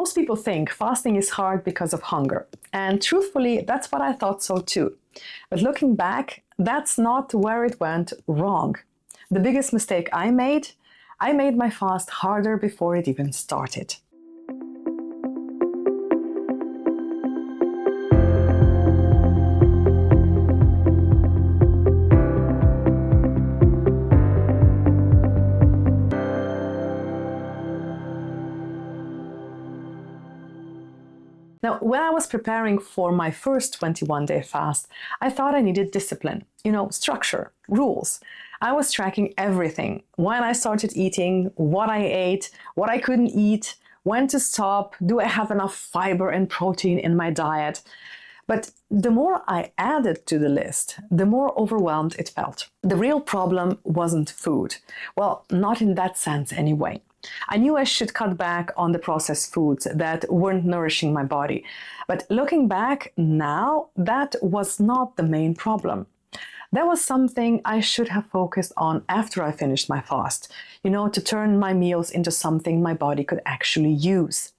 Most people think fasting is hard because of hunger. And truthfully, that's what I thought so too. But looking back, that's not where it went wrong. The biggest mistake I made my fast harder before it even started. Now, when I was preparing for my first 21-day fast, I thought I needed discipline, structure, rules. I was tracking everything. When I started eating, what I ate, what I couldn't eat, when to stop, do I have enough fiber and protein in my diet? But the more I added to the list, the more overwhelmed it felt. The real problem wasn't food. Well, not in that sense anyway. I knew I should cut back on the processed foods that weren't nourishing my body. But looking back now, that was not the main problem. That was something I should have focused on after I finished my fast, to turn my meals into something my body could actually use.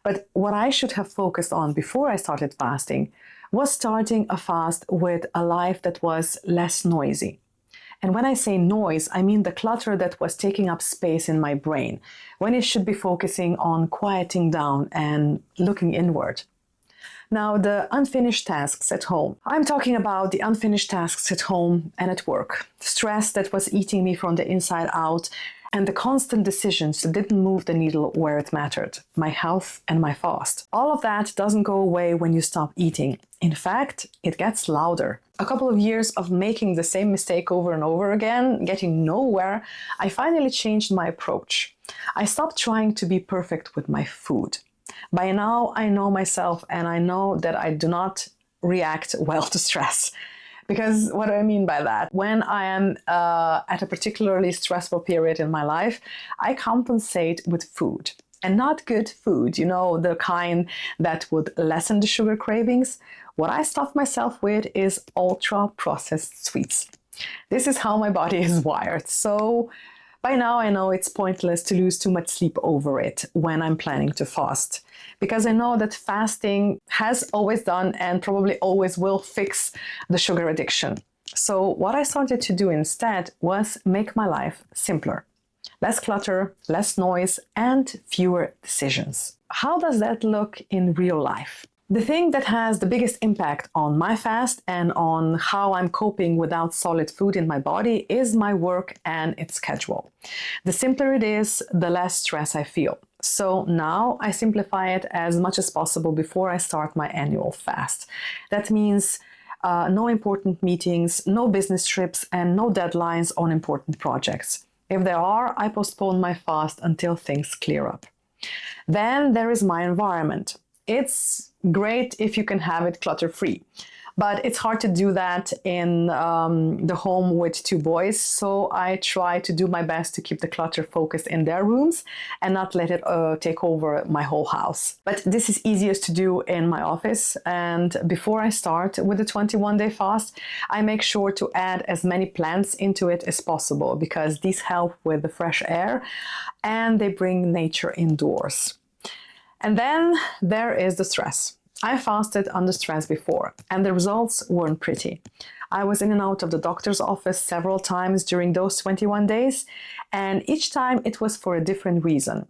But what I should have focused on before I started fasting was starting a fast with a life that was less noisy. And when I say noise, I mean the clutter that was taking up space in my brain, when it should be focusing on quieting down and looking inward. Now, the unfinished tasks at home. I'm talking about the unfinished tasks at home and at work. Stress that was eating me from the inside out, and the constant decisions that didn't move the needle where it mattered, my health and my fast. All of that doesn't go away when you stop eating. In fact, it gets louder. A couple of years of making the same mistake over and over again, getting nowhere, I finally changed my approach. I stopped trying to be perfect with my food. By now, I know myself and I know that I do not react well to stress. Because what do I mean by that? When I am at a particularly stressful period in my life, I compensate with food. And not good food, the kind that would lessen the sugar cravings. What I stuff myself with is ultra-processed sweets. This is how my body is wired. So by now I know it's pointless to lose too much sleep over it when I'm planning to fast. Because I know that fasting has always done and probably always will fix the sugar addiction. So what I started to do instead was make my life simpler. Less clutter, less noise, and fewer decisions. How does that look in real life? The thing that has the biggest impact on my fast and on how I'm coping without solid food in my body is my work and its schedule. The simpler it is, the less stress I feel. So now I simplify it as much as possible before I start my annual fast. That means no important meetings, no business trips, and no deadlines on important projects. If there are, I postpone my fast until things clear up. Then there is my environment. It's great if you can have it clutter-free, but it's hard to do that in the home with two boys, so I try to do my best to keep the clutter focused in their rooms and not let it take over my whole house. But this is easiest to do in my office, and before I start with the 21-day fast, I make sure to add as many plants into it as possible because these help with the fresh air and they bring nature indoors. And then there is the stress. I fasted under stress before, and the results weren't pretty. I was in and out of the doctor's office several times during those 21 days, and each time it was for a different reason.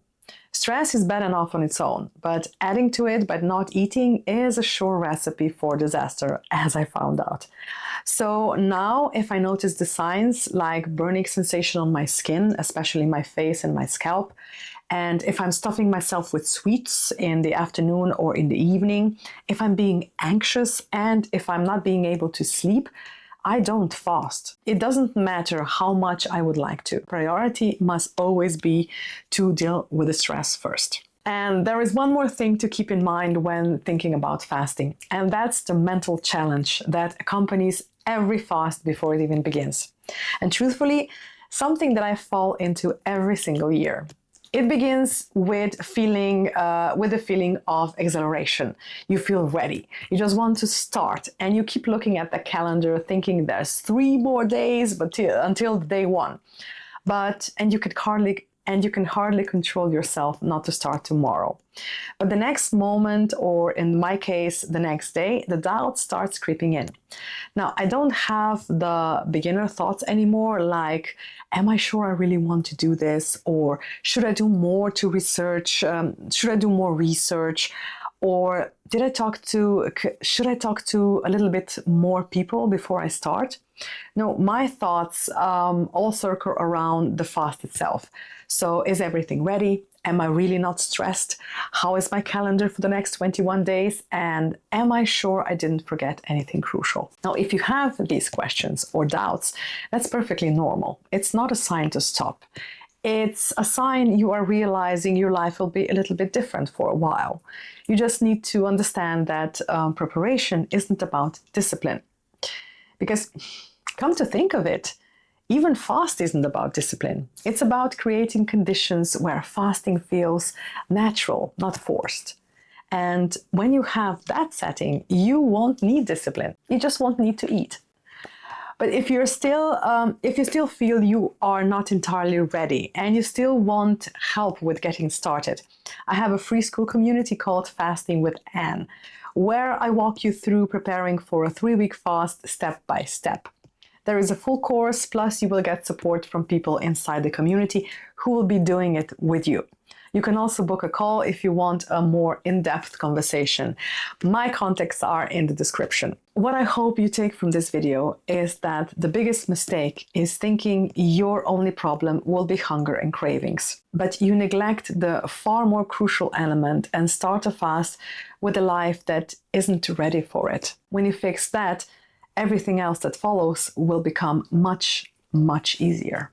Stress is bad enough on its own, but adding to it by not eating is a sure recipe for disaster, as I found out. So now, if I notice the signs like burning sensation on my skin, especially my face and my scalp, and if I'm stuffing myself with sweets in the afternoon or in the evening, if I'm being anxious, and if I'm not being able to sleep, I don't fast. It doesn't matter how much I would like to. Priority must always be to deal with the stress first. And there is one more thing to keep in mind when thinking about fasting, and that's the mental challenge that accompanies every fast before it even begins. And truthfully, something that I fall into every single year. It begins with a feeling of exhilaration. You feel ready. You just want to start, and you keep looking at the calendar, thinking there's 3 more days until day 1. And you could hardly and you can hardly control yourself not to start tomorrow. But the next moment, or in my case, the next day, the doubt starts creeping in. Now, I don't have the beginner thoughts anymore, like, am I sure I really want to do this? Or should I do more to research? Should I do more research? Or should I talk to a little bit more people before I start? No, my thoughts all circle around the fast itself. So is everything ready? Am I really not stressed? How is my calendar for the next 21 days? And am I sure I didn't forget anything crucial? Now, if you have these questions or doubts, that's perfectly normal. It's not a sign to stop. It's a sign you are realizing your life will be a little bit different for a while. You just need to understand that preparation isn't about discipline. Because, come to think of it, even fast isn't about discipline. It's about creating conditions where fasting feels natural, not forced. And when you have that setting, you won't need discipline. You just won't need to eat. But if you still feel you are not entirely ready and you still want help with getting started, I have a free Skool community called Fasting with Anne, where I walk you through preparing for a 3-week fast step by step. There is a full course, plus you will get support from people inside the community who will be doing it with you. You can also book a call if you want a more in-depth conversation. My contacts are in the description. What I hope you take from this video is that the biggest mistake is thinking your only problem will be hunger and cravings. But you neglect the far more crucial element and start a fast with a life that isn't ready for it. When you fix that, everything else that follows will become much, much easier.